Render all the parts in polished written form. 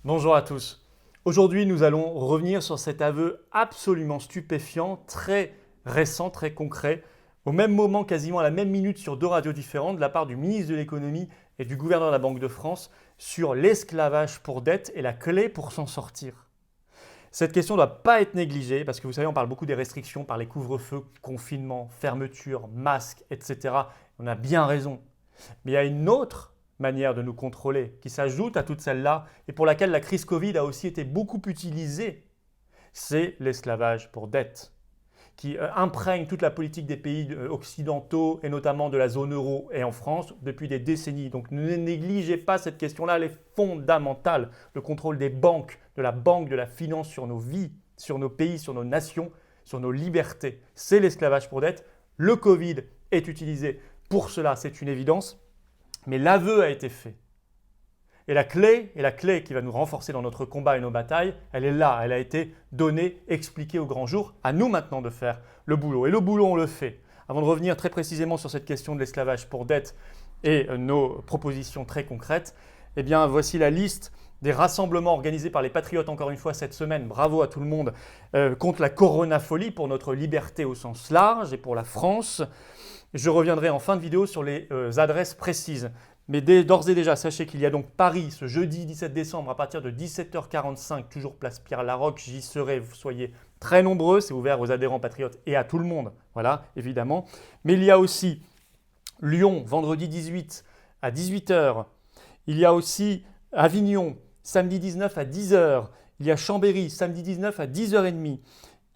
Bonjour à tous. Aujourd'hui, nous allons revenir sur cet aveu absolument stupéfiant, très récent, très concret, au même moment, quasiment à la même minute sur deux radios différentes, de la part du ministre de l'économie et du gouverneur de la Banque de France sur l'esclavage pour dette et la clé pour s'en sortir. Cette question ne doit pas être négligée parce que vous savez, on parle beaucoup des restrictions par les couvre-feux, confinement, fermeture, masques, etc. On a bien raison. Mais il y a une autre manière de nous contrôler qui s'ajoute à toutes celles-là et pour laquelle la crise Covid a aussi été beaucoup utilisée, c'est l'esclavage pour dette qui imprègne toute la politique des pays occidentaux et notamment de la zone euro et en France depuis des décennies. Donc ne négligez pas cette question-là, elle est fondamentale. Le contrôle des banques, de la banque, de la finance sur nos vies, sur nos pays, sur nos nations, sur nos libertés. C'est l'esclavage pour dette. Le Covid est utilisé pour cela, c'est une évidence. Mais l'aveu a été fait. Et la clé qui va nous renforcer dans notre combat et nos batailles, elle est là, elle a été donnée, expliquée au grand jour. À nous maintenant de faire le boulot. Et le boulot, on le fait. Avant de revenir très précisément sur cette question de l'esclavage pour dette et nos propositions très concrètes, eh bien voici la liste des rassemblements organisés par les patriotes encore une fois cette semaine. Bravo à tout le monde contre la coronafolie pour notre liberté au sens large et pour la France. Je reviendrai en fin de vidéo sur les adresses précises. Mais d'ores et déjà, sachez qu'il y a donc Paris ce jeudi 17 décembre à partir de 17h45, toujours place Pierre-Laroque, j'y serai, vous soyez très nombreux, c'est ouvert aux adhérents patriotes et à tout le monde, voilà, évidemment. Mais il y a aussi Lyon, vendredi 18 à 18h, il y a aussi Avignon, samedi 19 à 10h, il y a Chambéry, samedi 19 à 10h30,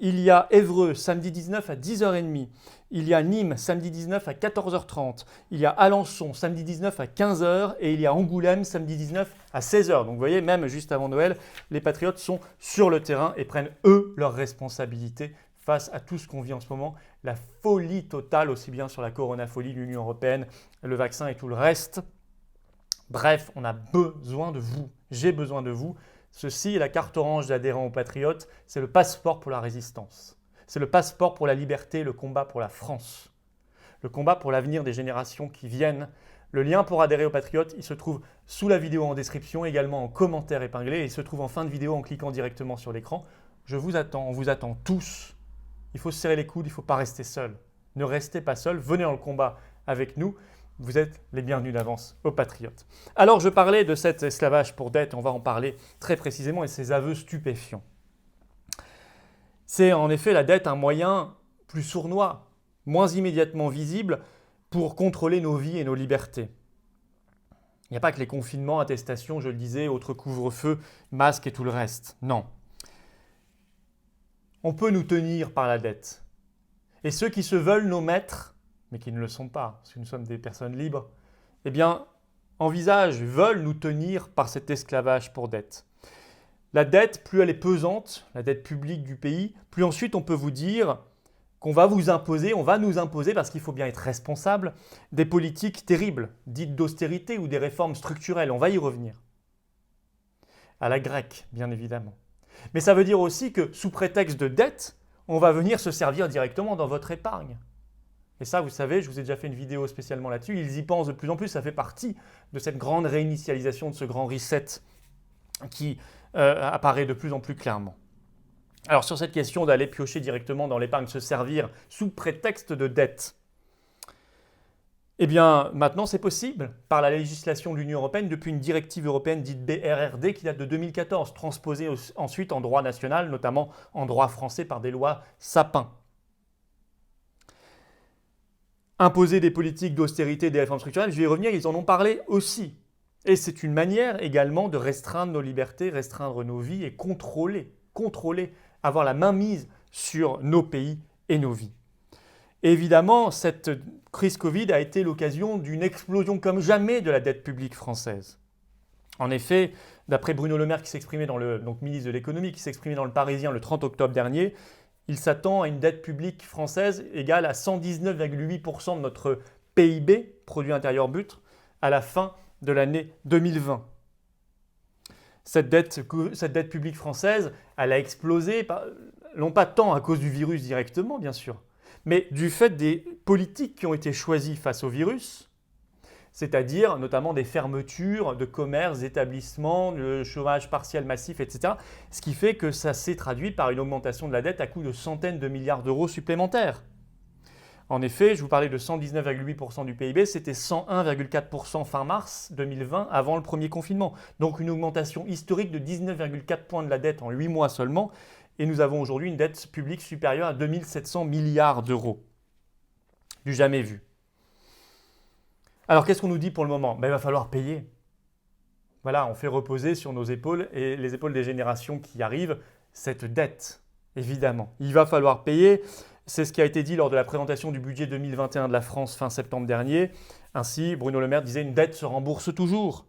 il y a Évreux, samedi 19 à 10h30. Il y a Nîmes, samedi 19 à 14h30. Il y a Alençon, samedi 19 à 15h. Et il y a Angoulême, samedi 19 à 16h. Donc vous voyez, même juste avant Noël, les patriotes sont sur le terrain et prennent eux leurs responsabilités face à tout ce qu'on vit en ce moment. La folie totale, aussi bien sur la coronafolie, l'Union européenne, le vaccin et tout le reste. Bref, on a besoin de vous. J'ai besoin de vous. Ceci est la carte orange d'adhérents aux Patriotes, c'est le passeport pour la résistance. C'est le passeport pour la liberté, le combat pour la France. Le combat pour l'avenir des générations qui viennent. Le lien pour adhérer aux Patriotes, il se trouve sous la vidéo en description, également en commentaire épinglé, et il se trouve en fin de vidéo en cliquant directement sur l'écran. Je vous attends, on vous attend tous. Il faut se serrer les coudes, il ne faut pas rester seul. Ne restez pas seul, venez dans le combat avec nous. Vous êtes les bienvenus d'avance aux Patriotes. Alors, je parlais de cet esclavage pour dette, on va en parler très précisément, et ces aveux stupéfiants. C'est en effet la dette un moyen plus sournois, moins immédiatement visible pour contrôler nos vies et nos libertés. Il n'y a pas que les confinements, attestations, je le disais, autres couvre-feux, masques et tout le reste. Non. On peut nous tenir par la dette. Et ceux qui se veulent nos maîtres, mais qui ne le sont pas, parce que nous sommes des personnes libres, eh bien, veulent nous tenir par cet esclavage pour dette. La dette, plus elle est pesante, la dette publique du pays, plus ensuite on peut vous dire qu'on va vous imposer, on va nous imposer, parce qu'il faut bien être responsable, des politiques terribles, dites d'austérité ou des réformes structurelles. On va y revenir. À la grecque, bien évidemment. Mais ça veut dire aussi que, sous prétexte de dette, on va venir se servir directement dans votre épargne. Et ça, vous savez, je vous ai déjà fait une vidéo spécialement là-dessus, ils y pensent de plus en plus, ça fait partie de cette grande réinitialisation, de ce grand reset qui apparaît de plus en plus clairement. Alors sur cette question d'aller piocher directement dans l'épargne, se servir sous prétexte de dette, eh bien maintenant c'est possible par la législation de l'Union européenne depuis une directive européenne dite BRRD qui date de 2014, transposée ensuite en droit national, notamment en droit français par des lois Sapin. Imposer des politiques d'austérité, des réformes structurelles, je vais y revenir, ils en ont parlé aussi. Et c'est une manière également de restreindre nos libertés, restreindre nos vies et contrôler, avoir la main mise sur nos pays et nos vies. Et évidemment, cette crise Covid a été l'occasion d'une explosion comme jamais de la dette publique française. En effet, d'après Bruno Le Maire, ministre de l'économie, qui s'exprimait dans Le Parisien le 30 octobre dernier, il s'attend à une dette publique française égale à 119,8% de notre PIB, produit intérieur brut, à la fin de l'année 2020. Cette dette publique française, elle a explosé, non pas tant à cause du virus directement, bien sûr, mais du fait des politiques qui ont été choisies face au virus, c'est-à-dire notamment des fermetures de commerces, d'établissements, le chômage partiel massif, etc. Ce qui fait que ça s'est traduit par une augmentation de la dette à coût de centaines de milliards d'euros supplémentaires. En effet, je vous parlais de 119,8% du PIB, c'était 101,4% fin mars 2020, avant le premier confinement. Donc une augmentation historique de 19,4 points de la dette en 8 mois seulement, et nous avons aujourd'hui une dette publique supérieure à 2700 milliards d'euros. Du jamais vu. Alors qu'est-ce qu'on nous dit pour le moment ? Il va falloir payer. Voilà, on fait reposer sur nos épaules et les épaules des générations qui arrivent cette dette, évidemment. Il va falloir payer. C'est ce qui a été dit lors de la présentation du budget 2021 de la France fin septembre dernier. Ainsi, Bruno Le Maire disait « Une dette se rembourse toujours ».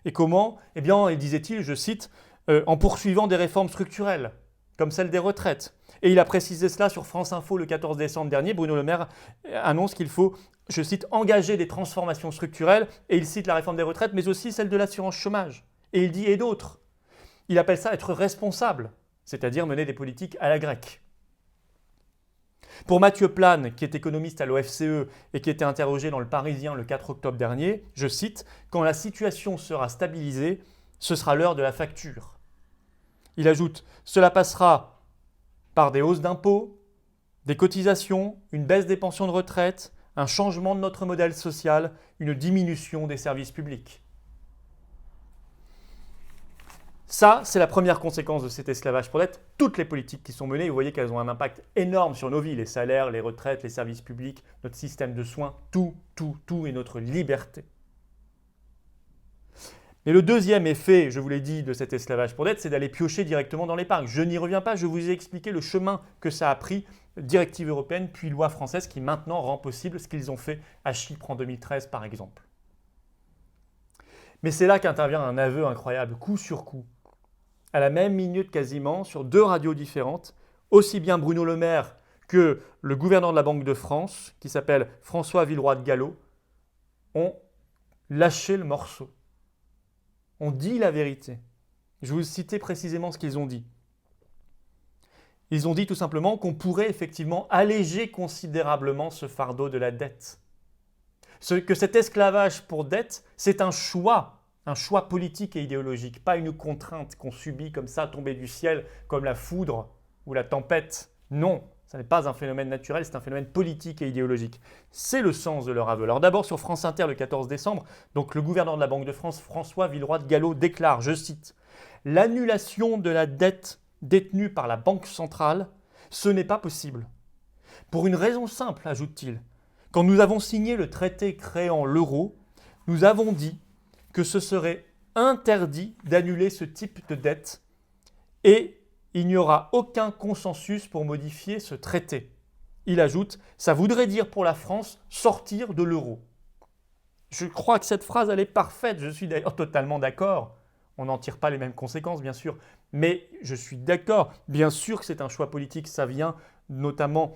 Et comment ? Eh bien, il disait-il, je cite, en poursuivant des réformes structurelles, comme celle des retraites. Et il a précisé cela sur France Info le 14 décembre dernier. Bruno Le Maire annonce qu'il faut, je cite, engager des transformations structurelles. Et il cite la réforme des retraites, mais aussi celle de l'assurance chômage. Et il dit « et d'autres ». Il appelle ça être responsable, c'est-à-dire mener des politiques à la grecque. Pour Mathieu Plane, qui est économiste à l'OFCE et qui était interrogé dans Le Parisien le 4 octobre dernier, je cite, « Quand la situation sera stabilisée, ce sera l'heure de la facture ». Il ajoute « Cela passera par des hausses d'impôts, des cotisations, une baisse des pensions de retraite, un changement de notre modèle social, une diminution des services publics. » Ça, c'est la première conséquence de cet esclavage pour dette. Toutes les politiques qui sont menées, vous voyez qu'elles ont un impact énorme sur nos vies, les salaires, les retraites, les services publics, notre système de soins, tout et notre liberté. Mais le deuxième effet, je vous l'ai dit, de cet esclavage pour dette, c'est d'aller piocher directement dans l'épargne. Je n'y reviens pas, je vous ai expliqué le chemin que ça a pris, directive européenne, puis loi française, qui maintenant rend possible ce qu'ils ont fait à Chypre en 2013, par exemple. Mais c'est là qu'intervient un aveu incroyable, coup sur coup. À la même minute quasiment, sur 2 radios différentes, aussi bien Bruno Le Maire que le gouverneur de la Banque de France, qui s'appelle François Villeroy de Galhau, ont lâché le morceau. On dit la vérité. Je vais vous citer précisément ce qu'ils ont dit. Ils ont dit tout simplement qu'on pourrait effectivement alléger considérablement ce fardeau de la dette. Que cet esclavage pour dette, c'est un choix politique et idéologique, pas une contrainte qu'on subit comme ça, tombée du ciel, comme la foudre ou la tempête. Non, ce n'est pas un phénomène naturel, c'est un phénomène politique et idéologique. C'est le sens de leur aveu. Alors d'abord sur France Inter le 14 décembre, donc le gouverneur de la Banque de France, François Villeroy de Galhau, déclare, je cite, « L'annulation de la dette détenue par la Banque centrale, ce n'est pas possible. Pour une raison simple, ajoute-t-il, quand nous avons signé le traité créant l'euro, nous avons dit que ce serait interdit d'annuler ce type de dette et il n'y aura aucun consensus pour modifier ce traité. » Il ajoute « Ça voudrait dire pour la France sortir de l'euro. » Je crois que cette phrase, elle est parfaite. Je suis d'ailleurs totalement d'accord. On n'en tire pas les mêmes conséquences, bien sûr. Mais je suis d'accord. Bien sûr que c'est un choix politique. Ça vient notamment...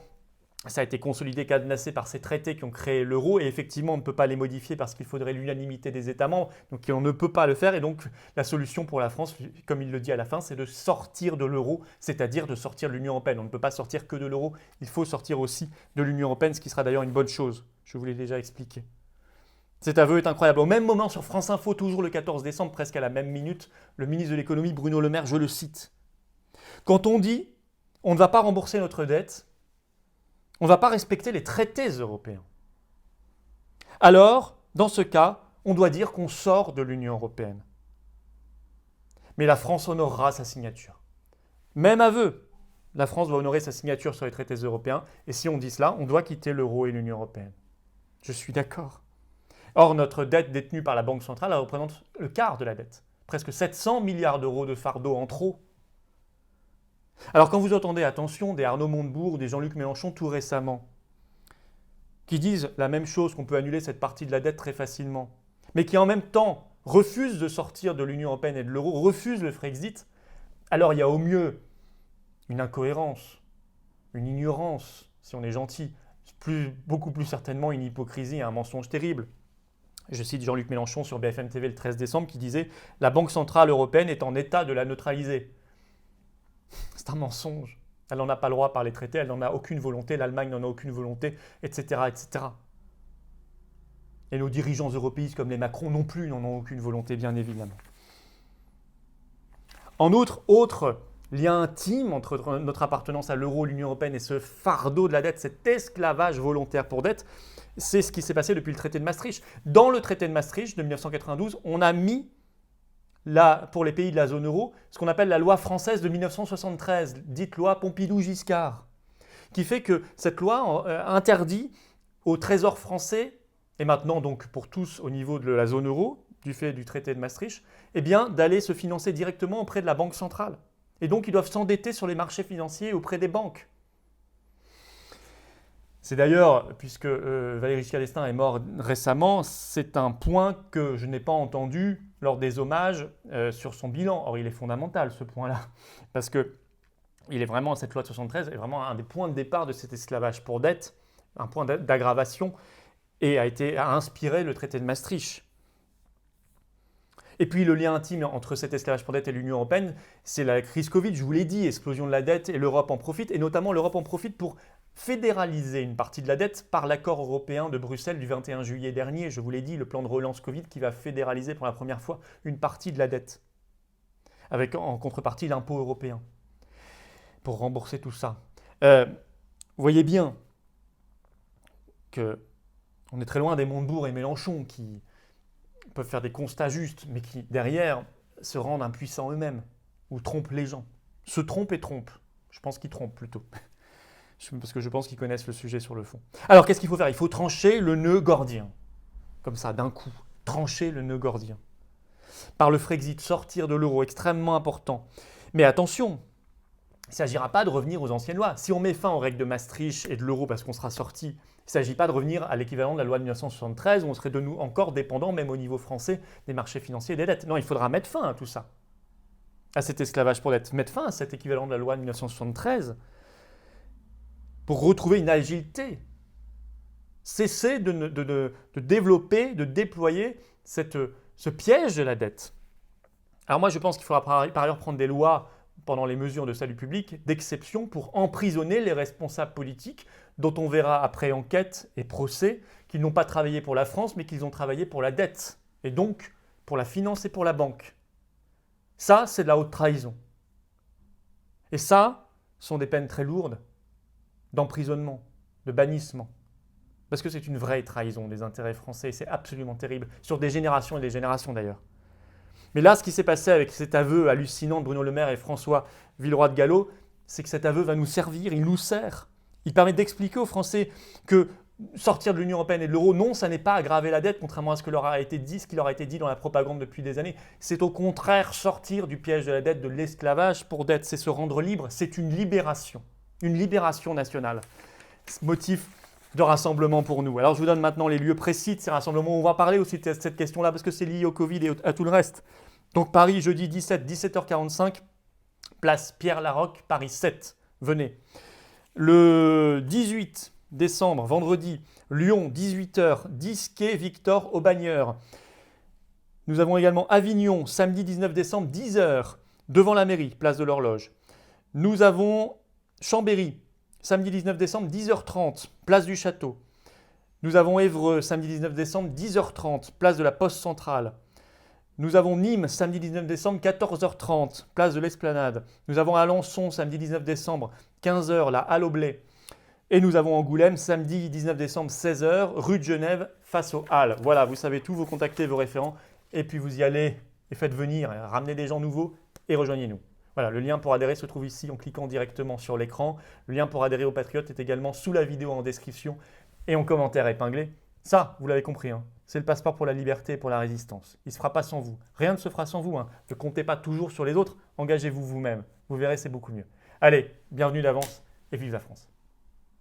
Ça a été consolidé, cadenassé par ces traités qui ont créé l'euro et effectivement on ne peut pas les modifier parce qu'il faudrait l'unanimité des États membres, donc on ne peut pas le faire et donc la solution pour la France, comme il le dit à la fin, c'est de sortir de l'euro, c'est-à-dire de sortir de l'Union européenne. On ne peut pas sortir que de l'euro, il faut sortir aussi de l'Union européenne, ce qui sera d'ailleurs une bonne chose, je vous l'ai déjà expliqué. Cet aveu est incroyable. Au même moment sur France Info, toujours le 14 décembre, presque à la même minute, le ministre de l'économie Bruno Le Maire, je le cite, « Quand on dit on ne va pas rembourser notre dette, on ne va pas respecter les traités européens. Alors, dans ce cas, on doit dire qu'on sort de l'Union européenne. Mais la France honorera sa signature. » Même aveu, la France va honorer sa signature sur les traités européens et si on dit cela, on doit quitter l'euro et l'Union européenne. Je suis d'accord. Or, notre dette détenue par la Banque centrale, elle représente le quart de la dette. Presque 700 milliards d'euros de fardeau en trop. Alors quand vous entendez, attention, des Arnaud Montebourg, des Jean-Luc Mélenchon tout récemment, qui disent la même chose, qu'on peut annuler cette partie de la dette très facilement, mais qui en même temps refusent de sortir de l'Union européenne et de l'euro, refusent le Frexit, alors il y a au mieux une incohérence, une ignorance, si on est gentil, beaucoup plus certainement une hypocrisie et un mensonge terrible. Je cite Jean-Luc Mélenchon sur BFM TV le 13 décembre qui disait « La Banque centrale européenne est en état de la neutraliser ». C'est un mensonge. Elle n'en a pas le droit par les traités, elle n'en a aucune volonté, l'Allemagne n'en a aucune volonté, etc., etc. Et nos dirigeants européistes comme les Macron non plus n'en ont aucune volonté, bien évidemment. En outre, autre lien intime entre notre appartenance à l'euro, l'Union européenne et ce fardeau de la dette, cet esclavage volontaire pour dette, c'est ce qui s'est passé depuis le traité de Maastricht. Dans le traité de Maastricht de 1992, on a mis, pour les pays de la zone euro, ce qu'on appelle la loi française de 1973, dite loi Pompidou-Giscard, qui fait que cette loi interdit au Trésor français, et maintenant donc pour tous au niveau de la zone euro, du fait du traité de Maastricht, eh bien, d'aller se financer directement auprès de la Banque centrale. Et donc, ils doivent s'endetter sur les marchés financiers auprès des banques. C'est d'ailleurs, puisque Valéry Giscard d'Estaing est mort récemment, c'est un point que je n'ai pas entendu lors des hommages sur son bilan. Or, il est fondamental, ce point-là, parce que il est vraiment, cette loi de 73 est vraiment un des points de départ de cet esclavage pour dette, un point d'aggravation, et a inspiré le traité de Maastricht. Et puis le lien intime entre cet esclavage pour dette et l'Union européenne, c'est la crise Covid, je vous l'ai dit, explosion de la dette, et l'Europe en profite, et notamment l'Europe en profite pour fédéraliser une partie de la dette par l'accord européen de Bruxelles du 21 juillet dernier. Je vous l'ai dit, le plan de relance Covid qui va fédéraliser pour la première fois une partie de la dette, avec en contrepartie l'impôt européen, pour rembourser tout ça. Vous voyez bien qu'on est très loin des Montebourg et Mélenchon qui peuvent faire des constats justes, mais qui, derrière, se rendent impuissants eux-mêmes, ou trompent les gens. Se trompent et trompent. Je pense qu'ils trompent plutôt. Parce que je pense qu'ils connaissent le sujet sur le fond. Alors, qu'est-ce qu'il faut faire? Il faut trancher le nœud gordien. Comme ça, d'un coup. Trancher le nœud gordien. Par le Frexit, sortir de l'euro, extrêmement important. Mais attention, il ne s'agira pas de revenir aux anciennes lois. Si on met fin aux règles de Maastricht et de l'euro parce qu'on sera sorti, il ne s'agit pas de revenir à l'équivalent de la loi de 1973 où on serait de nous encore dépendant, même au niveau français, des marchés financiers et des dettes. Non, il faudra mettre fin à tout ça, à cet esclavage pour dette. Mettre fin à cet équivalent de la loi de 1973 pour retrouver une agilité. Cesser de développer, de déployer ce piège de la dette. Alors moi, je pense qu'il faudra par ailleurs prendre des lois pendant les mesures de salut public d'exception pour emprisonner les responsables politiques dont on verra après enquête et procès qu'ils n'ont pas travaillé pour la France mais qu'ils ont travaillé pour la dette et donc pour la finance et pour la banque. Ça, c'est de la haute trahison. Et ça, sont des peines très lourdes d'emprisonnement, de bannissement. Parce que c'est une vraie trahison des intérêts français et c'est absolument terrible, sur des générations et des générations d'ailleurs. Mais là, ce qui s'est passé avec cet aveu hallucinant de Bruno Le Maire et François Villeroy de Galhau, c'est que cet aveu va nous servir, il nous sert. Il permet d'expliquer aux Français que sortir de l'Union européenne et de l'euro, non, ça n'est pas aggraver la dette, contrairement à ce qui leur a été dit dans la propagande depuis des années. C'est au contraire sortir du piège de la dette, de l'esclavage pour dette. C'est se rendre libre, c'est une libération nationale. Motif de rassemblement pour nous. Alors je vous donne maintenant les lieux précis de ces rassemblements. On va parler aussi de cette question-là parce que c'est lié au Covid et à tout le reste. Donc Paris, jeudi 17h45, place Pierre-Laroque, Paris 7. Venez. Le 18 décembre, vendredi, Lyon, 18h, 10 quai Victor Aubagneur. Nous avons également Avignon, samedi 19 décembre, 10h, devant la mairie, place de l'Horloge. Nous avons Chambéry, samedi 19 décembre, 10h30, place du Château. Nous avons Évreux, samedi 19 décembre, 10h30, place de la Poste Centrale. Nous avons Nîmes, samedi 19 décembre, 14h30, place de l'Esplanade. Nous avons Alençon, samedi 19 décembre, 15h, la Halle au Blé. Et nous avons Angoulême, samedi 19 décembre, 16h, rue de Genève, face aux Halles. Voilà, vous savez tout, vous contactez vos référents et puis vous y allez et faites venir, ramenez des gens nouveaux et rejoignez-nous. Voilà, le lien pour adhérer se trouve ici en cliquant directement sur l'écran. Le lien pour adhérer aux Patriotes est également sous la vidéo en description et en commentaire épinglé. Ça, vous l'avez compris, hein, c'est le passeport pour la liberté et pour la résistance. Il ne se fera pas sans vous. Rien ne se fera sans vous. Hein. Ne comptez pas toujours sur les autres. Engagez-vous vous-même. Vous verrez, c'est beaucoup mieux. Allez, bienvenue d'avance et vive la France.